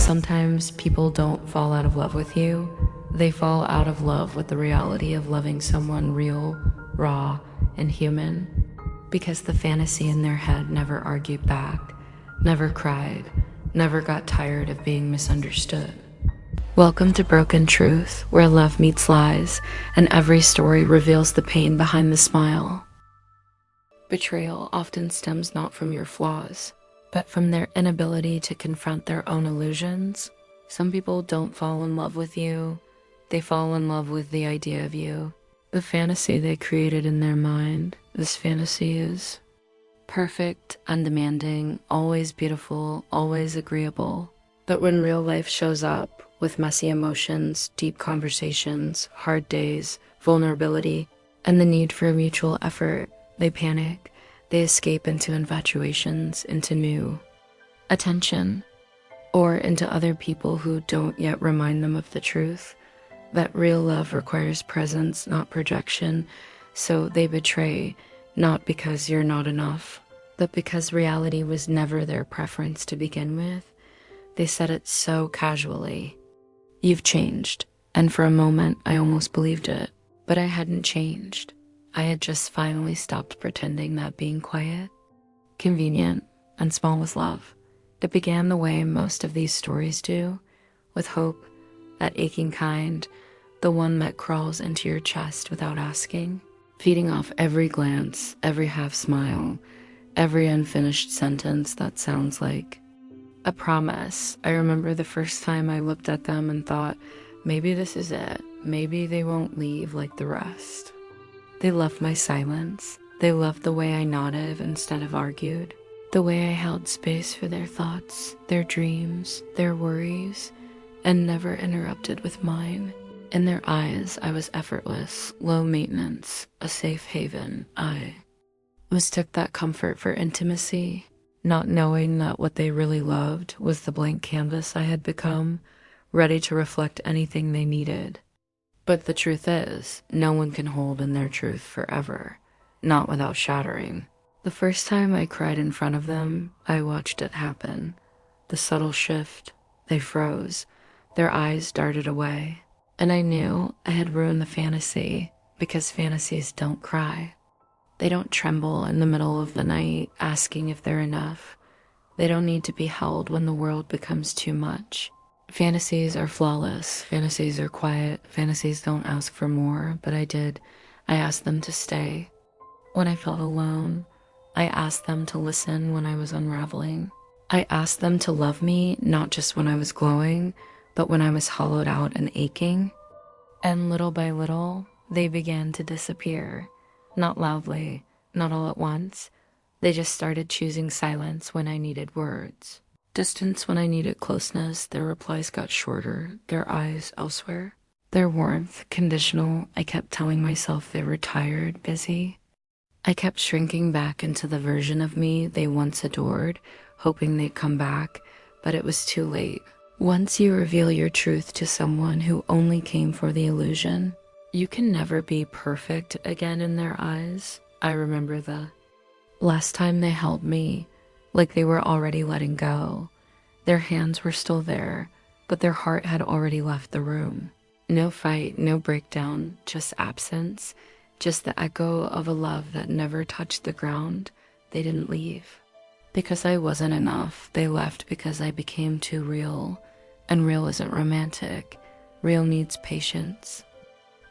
Sometimes people don't fall out of love with you, they fall out of love with the reality of loving someone real, raw, and human. Because the fantasy in their head never argued back, never cried, never got tired of being misunderstood. Welcome to Broken Truth, where love meets lies, and every story reveals the pain behind the smile. Betrayal often stems not from your flaws, but from their inability to confront their own illusions. Some people don't fall in love with you, they fall in love with the idea of you, the fantasy they created in their mind. This fantasy is perfect, undemanding, always beautiful, always agreeable. But when real life shows up with messy emotions, deep conversations, hard days, vulnerability, and the need for mutual effort, they panic. They escape into infatuations, into new attention, or into other people who don't yet remind them of the truth that real love requires presence, not projection. So they betray, not because you're not enough, but because reality was never their preference to begin with. They said it so casually. You've changed. And for a moment, I almost believed it. But I hadn't changed. I had just finally stopped pretending that being quiet, convenient, and small was love. It began the way most of these stories do, with hope, that aching kind, the one that crawls into your chest without asking, feeding off every glance, every half smile, every unfinished sentence that sounds like a promise. I remember the first time I looked at them and thought, maybe this is it. Maybe they won't leave like the rest. They loved my silence. They loved the way I nodded instead of argued, the way I held space for their thoughts, their dreams, their worries, and never interrupted with mine. In their eyes, I was effortless, low maintenance, a safe haven. I mistook that comfort for intimacy, not knowing that what they really loved was the blank canvas I had become, ready to reflect anything they needed. But the truth is, no one can hold in their truth forever, not without shattering. The first time I cried in front of them, I watched it happen. The subtle shift, they froze, their eyes darted away, and I knew I had ruined the fantasy, because fantasies don't cry. They don't tremble in the middle of the night, asking if they're enough. They don't need to be held when the world becomes too much. Fantasies are flawless. Fantasies are quiet. Fantasies don't ask for more, but I did. I asked them to stay. When I felt alone, I asked them to listen when I was unraveling. I asked them to love me, not just when I was glowing, but when I was hollowed out and aching. And little by little, they began to disappear. Not loudly, not all at once. They just started choosing silence when I needed words. Distance when I needed closeness. Their replies got shorter, their eyes elsewhere. Their warmth, conditional. I kept telling myself they were tired, busy. I kept shrinking back into the version of me they once adored, hoping they'd come back, but it was too late. Once you reveal your truth to someone who only came for the illusion, you can never be perfect again in their eyes. I remember the last time they held me, like they were already letting go. Their hands were still there, but their heart had already left the room. No fight, no breakdown, just absence, just the echo of a love that never touched the ground. They didn't leave because I wasn't enough. They left because I became too real, and real isn't romantic. Real needs patience.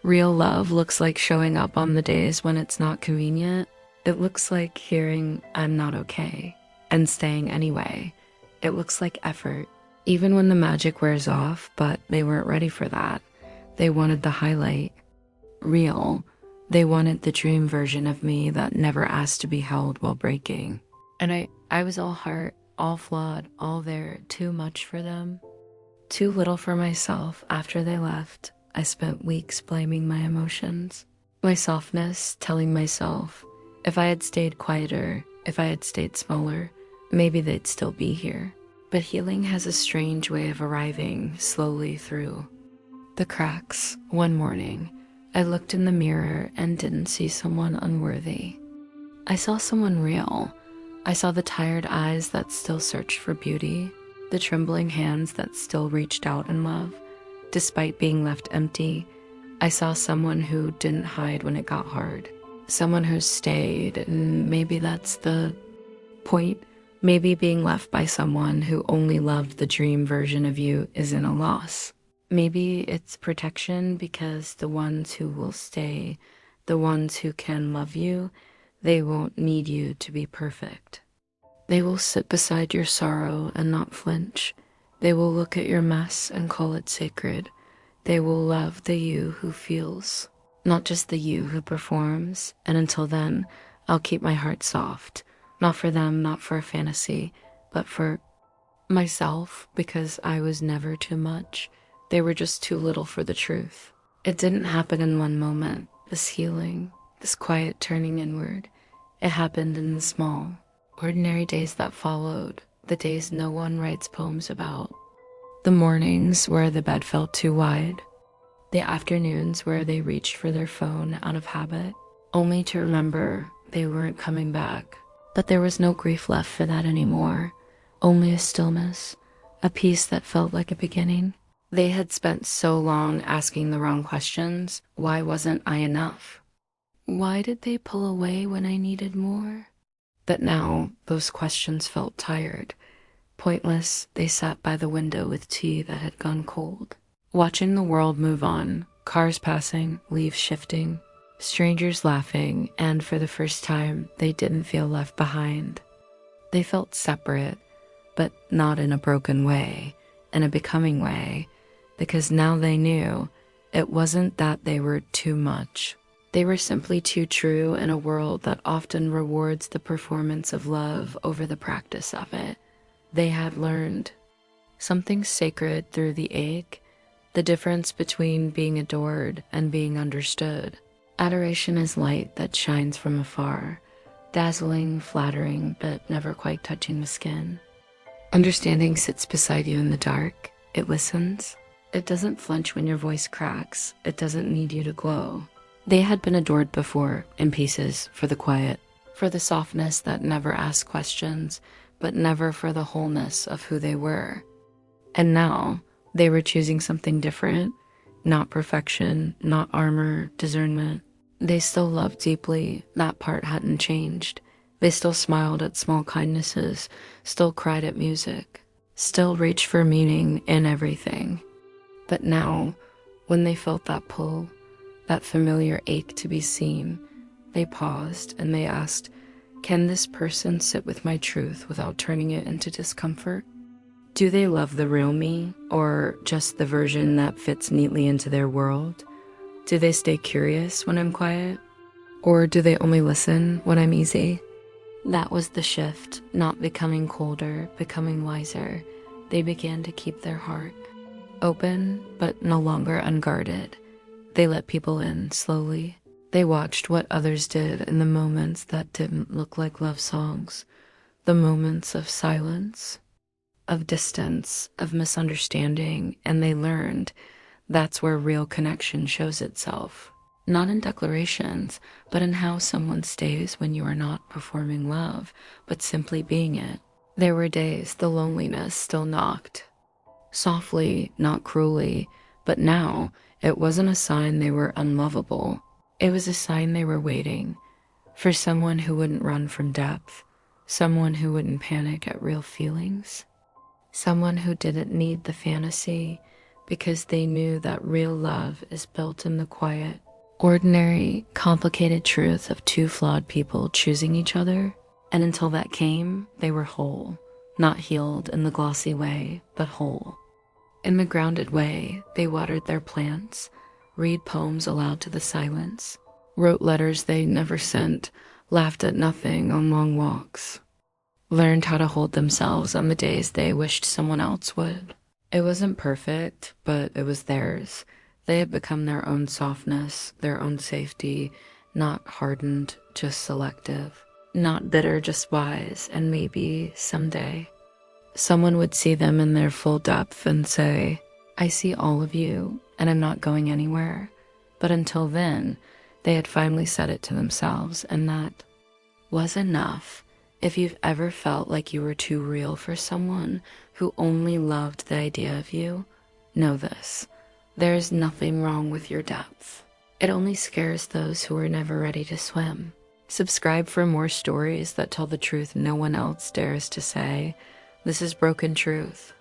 Real love looks like showing up on the days when it's not convenient. It looks like hearing, I'm not okay, and staying anyway. It looks like effort, even when the magic wears off, but they weren't ready for that. They wanted the highlight. Real. They wanted the dream version of me that never asked to be held while breaking. And I was all heart, all flawed, all there, too much for them. Too little for myself. After they left, I spent weeks blaming my emotions. My softness, telling myself, if I had stayed quieter, if I had stayed smaller, maybe they'd still be here. But healing has a strange way of arriving slowly through the cracks. One morning, I looked in the mirror and didn't see someone unworthy. I saw someone real. I saw the tired eyes that still searched for beauty. the trembling hands that still reached out in love. Despite being left empty, I saw someone who didn't hide when it got hard. Someone who stayed, and maybe that's the point. Maybe being left by someone who only loved the dream version of you isn't a loss. Maybe it's protection, because the ones who will stay, the ones who can love you, they won't need you to be perfect. They will sit beside your sorrow and not flinch. They will look at your mess and call it sacred. They will love the you who feels, not just the you who performs. And until then, I'll keep my heart soft. Not for them, not for a fantasy, but for myself, because I was never too much. They were just too little for the truth. It didn't happen in one moment, this healing, this quiet turning inward. It happened in the small, ordinary days that followed, the days no one writes poems about. The mornings where the bed felt too wide, the afternoons where they reached for their phone out of habit, only to remember they weren't coming back. But there was no grief left for that anymore, only a stillness, a peace that felt like a beginning. They had spent so long asking the wrong questions. Why wasn't I enough? Why did they pull away when I needed more? But now those questions felt tired, pointless. They sat by the window with tea that had gone cold, watching the world move on, cars passing, leaves shifting, strangers laughing, and for the first time, they didn't feel left behind. They felt separate, but not in a broken way, in a becoming way, because now they knew it wasn't that they were too much. They were simply too true in a world that often rewards the performance of love over the practice of it. They had learned something sacred through the ache, the difference between being adored and being understood. Adoration is light that shines from afar, dazzling, flattering, but never quite touching the skin. Understanding sits beside you in the dark. It listens. It doesn't flinch when your voice cracks. It doesn't need you to glow. They had been adored before, in pieces, for the quiet, for the softness that never asked questions, but never for the wholeness of who they were. And now, they were choosing something different, not perfection, not armor, discernment. They still loved deeply. That part hadn't changed. They still smiled at small kindnesses, still cried at music, still reached for meaning in everything. But now, when they felt that pull, that familiar ache to be seen, they paused and they asked, can this person sit with my truth without turning it into discomfort? Do they love the real me, or just the version that fits neatly into their world? Do they stay curious when I'm quiet? Or do they only listen when I'm easy? That was the shift, not becoming colder, becoming wiser. They began to keep their heart open, but no longer unguarded. They let people in slowly. They watched what others did in the moments that didn't look like love songs, the moments of silence, of distance, of misunderstanding, and they learned that's where real connection shows itself. Not in declarations, but in how someone stays when you are not performing love, but simply being it. There were days the loneliness still knocked. Softly, not cruelly, but now it wasn't a sign they were unlovable. It was a sign they were waiting for someone who wouldn't run from depth, someone who wouldn't panic at real feelings, someone who didn't need the fantasy because they knew that real love is built in the quiet, ordinary, complicated truth of two flawed people choosing each other. And until that came, they were whole. Not healed in the glossy way, but whole. In the grounded way, they watered their plants, read poems aloud to the silence, wrote letters they never sent, laughed at nothing on long walks, learned how to hold themselves on the days they wished someone else would. It wasn't perfect, but it was theirs. They had become their own softness, their own safety, not hardened, just selective. Not bitter, just wise, and maybe someday someone would see them in their full depth and say, I see all of you, and I'm not going anywhere. But until then, they had finally said it to themselves, and that was enough. If you've ever felt like you were too real for someone who only loved the idea of you, know this: there is nothing wrong with your depth. It only scares those who are never ready to swim. Subscribe for more stories that tell the truth no one else dares to say. This is Broken Truth.